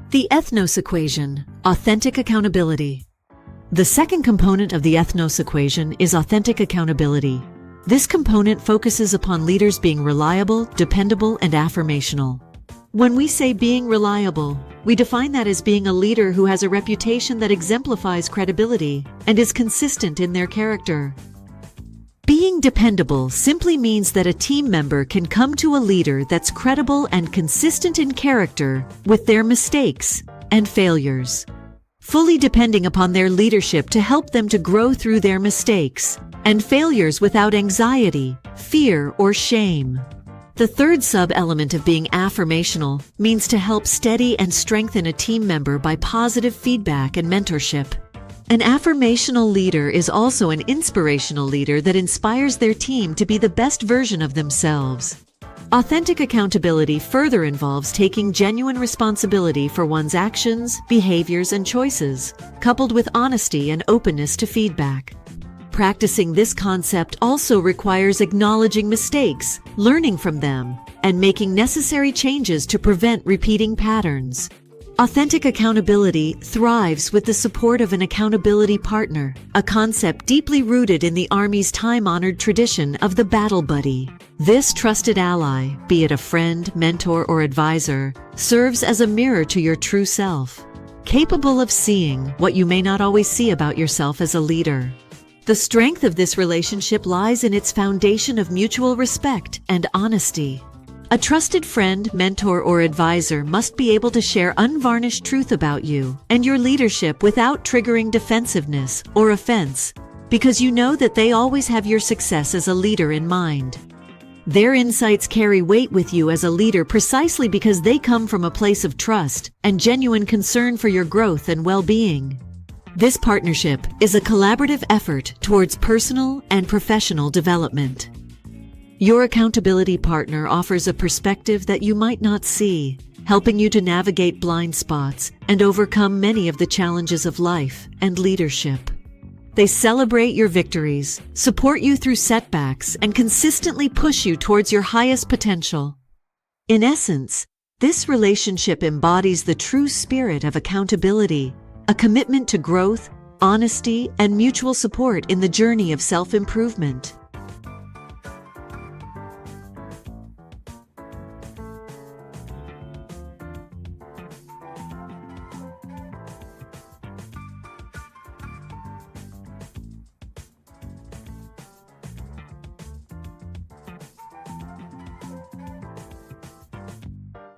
The Ethnos Equation, authentic accountability. The second component of the Ethnos Equation is authentic accountability. This component focuses upon leaders being reliable, dependable, and affirmational. When we say being reliable, we define that as being a leader who has a reputation that exemplifies credibility and is consistent in their character. Being dependable simply means that a team member can come to a leader that's credible and consistent in character with their mistakes and failures, fully depending upon their leadership to help them to grow through their mistakes and failures without anxiety, fear, or shame. The third sub-element of being affirmational means to help steady and strengthen a team member by positive feedback and mentorship. An affirmational leader is also an inspirational leader that inspires their team to be the best version of themselves. Authentic accountability further involves taking genuine responsibility for one's actions, behaviors, and choices, coupled with honesty and openness to feedback. Practicing this concept also requires acknowledging mistakes, learning from them, and making necessary changes to prevent repeating patterns. Authentic accountability thrives with the support of an accountability partner, a concept deeply rooted in the Army's time-honored tradition of the battle buddy. This trusted ally, be it a friend, mentor, or advisor, serves as a mirror to your true self, capable of seeing what you may not always see about yourself as a leader. The strength of this relationship lies in its foundation of mutual respect and honesty. A trusted friend, mentor, or advisor must be able to share unvarnished truth about you and your leadership without triggering defensiveness or offense, because you know that they always have your success as a leader in mind. Their insights carry weight with you as a leader precisely because they come from a place of trust and genuine concern for your growth and well-being. This partnership is a collaborative effort towards personal and professional development. Your accountability partner offers a perspective that you might not see, helping you to navigate blind spots and overcome many of the challenges of life and leadership. They celebrate your victories, support you through setbacks, and consistently push you towards your highest potential. In essence, this relationship embodies the true spirit of accountability, a commitment to growth, honesty, and mutual support in the journey of self-improvement.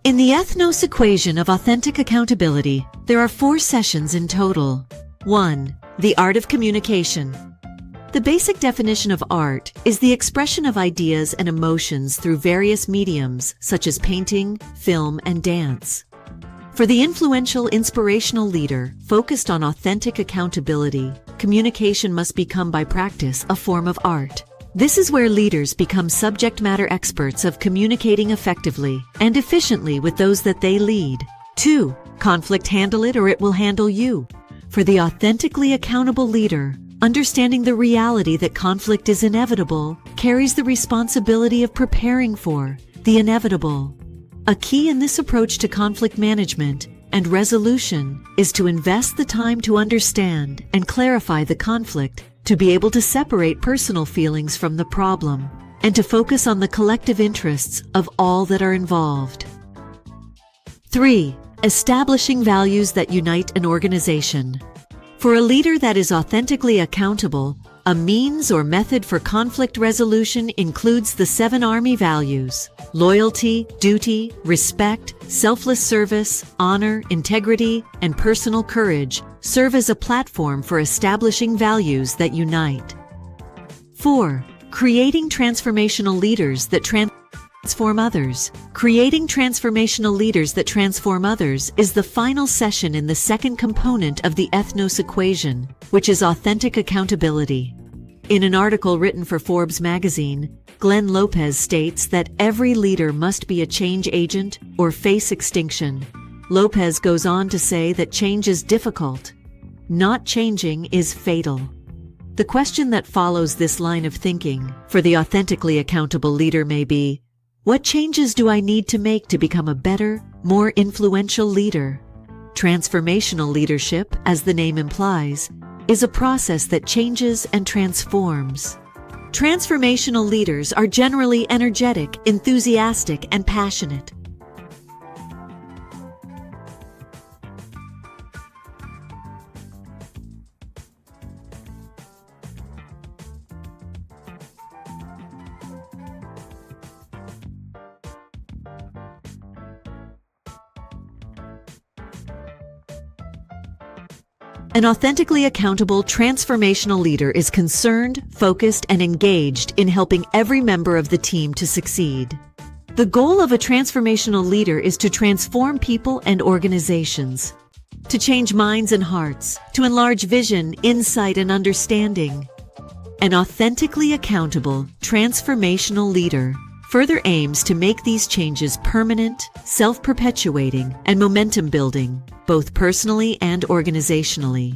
In the Ethnos Equation of authentic accountability, there are 4 sessions in total. 1. The art of communication. The basic definition of art is the expression of ideas and emotions through various mediums such as painting, film, and dance. For the influential, inspirational leader focused on authentic accountability, communication must become by practice a form of art. This is where leaders become subject matter experts of communicating effectively and efficiently with those that they lead. 2. Conflict, handle it or it will handle you. For the authentically accountable leader, understanding the reality that conflict is inevitable carries the responsibility of preparing for the inevitable. A key in this approach to conflict management and resolution is to invest the time to understand and clarify the conflict, to be able to separate personal feelings from the problem, and to focus on the collective interests of all that are involved. 3. Establishing values that unite an organization. For a leader that is authentically accountable, a means or method for conflict resolution includes the 7 Army values: loyalty, duty, respect, selfless service, honor, integrity, and personal courage serve as a platform for establishing values that unite. 4. Creating transformational leaders that transform others. Creating transformational leaders that transform others is the final session in the second component of the Ethnos Equation, which is authentic accountability. In an article written for Forbes magazine, Glenn Lopez states that every leader must be a change agent or face extinction. Lopez goes on to say that change is difficult. Not changing is fatal. The question that follows this line of thinking for the authentically accountable leader may be, what changes do I need to make to become a better, more influential leader? Transformational leadership, as the name implies, is a process that changes and transforms. Transformational leaders are generally energetic, enthusiastic, and passionate. An authentically accountable transformational leader is concerned, focused, and engaged in helping every member of the team to succeed. The goal of a transformational leader is to transform people and organizations, to change minds and hearts, to enlarge vision, insight, and understanding. An authentically accountable transformational leader further aims to make these changes permanent, self-perpetuating, and momentum-building, both personally and organizationally.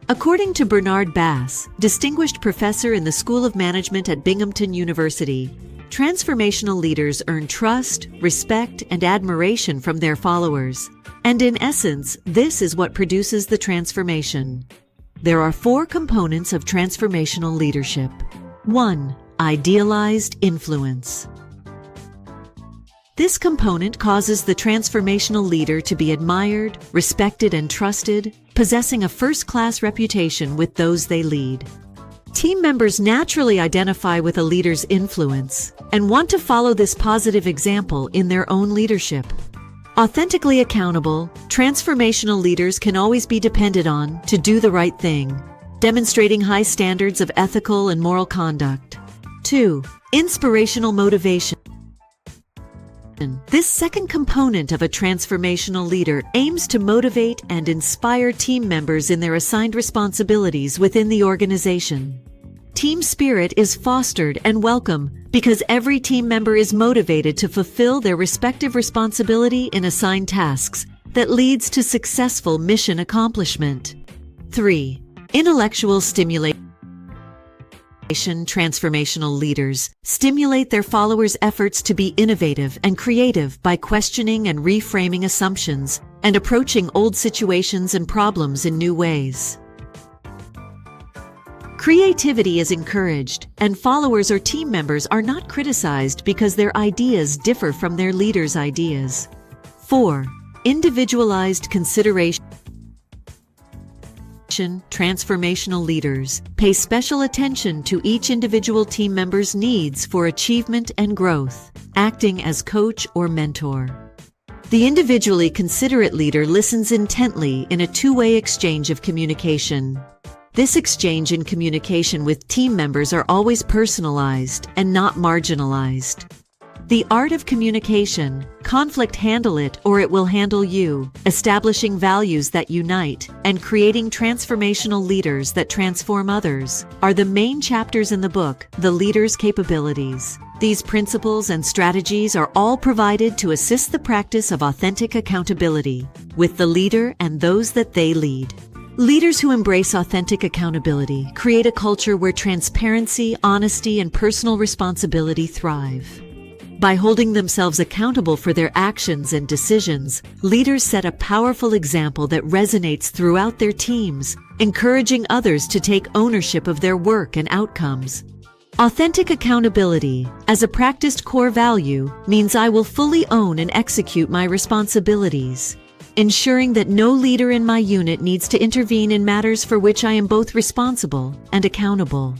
According to Bernard Bass, distinguished professor in the School of Management at Binghamton University, transformational leaders earn trust, respect, and admiration from their followers. And in essence, this is what produces the transformation. There are 4 components of transformational leadership. 1. Idealized influence. This component causes the transformational leader to be admired, respected, and trusted, possessing a first-class reputation with those they lead. Team members naturally identify with a leader's influence and want to follow this positive example in their own leadership. Authentically accountable, transformational leaders can always be depended on to do the right thing, demonstrating high standards of ethical and moral conduct. 2. Inspirational motivation. This second component of a transformational leader aims to motivate and inspire team members in their assigned responsibilities within the organization. Team spirit is fostered and welcome because every team member is motivated to fulfill their respective responsibility in assigned tasks that leads to successful mission accomplishment. 3. Intellectual stimulation. Transformational leaders stimulate their followers' efforts to be innovative and creative by questioning and reframing assumptions and approaching old situations and problems in new ways. Creativity is encouraged, and followers or team members are not criticized because their ideas differ from their leaders' ideas. 4. Individualized consideration. Transformational leaders pay special attention to each individual team member's needs for achievement and growth, acting as coach or mentor. The individually considerate leader listens intently in a two-way exchange of communication. This exchange and communication with team members are always personalized and not marginalized. The art of communication, conflict handle it or it will handle you, establishing values that unite, and creating transformational leaders that transform others, are the main chapters in the book, The Leader's Capabilities. These principles and strategies are all provided to assist the practice of authentic accountability with the leader and those that they lead. Leaders who embrace authentic accountability create a culture where transparency, honesty, and personal responsibility thrive. By holding themselves accountable for their actions and decisions, leaders set a powerful example that resonates throughout their teams, encouraging others to take ownership of their work and outcomes. Authentic accountability, as a practiced core value, means I will fully own and execute my responsibilities, ensuring that no leader in my unit needs to intervene in matters for which I am both responsible and accountable.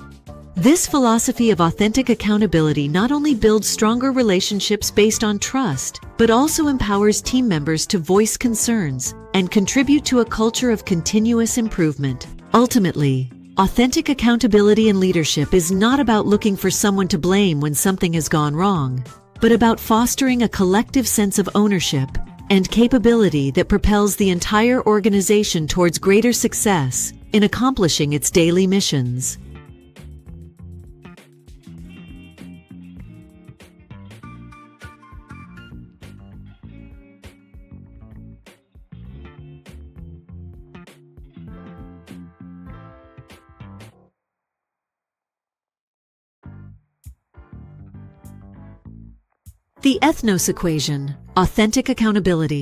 This philosophy of authentic accountability not only builds stronger relationships based on trust, but also empowers team members to voice concerns and contribute to a culture of continuous improvement. Ultimately, authentic accountability in leadership is not about looking for someone to blame when something has gone wrong, but about fostering a collective sense of ownership and capability that propels the entire organization towards greater success in accomplishing its daily missions. The Ethnos Equation, authentic accountability.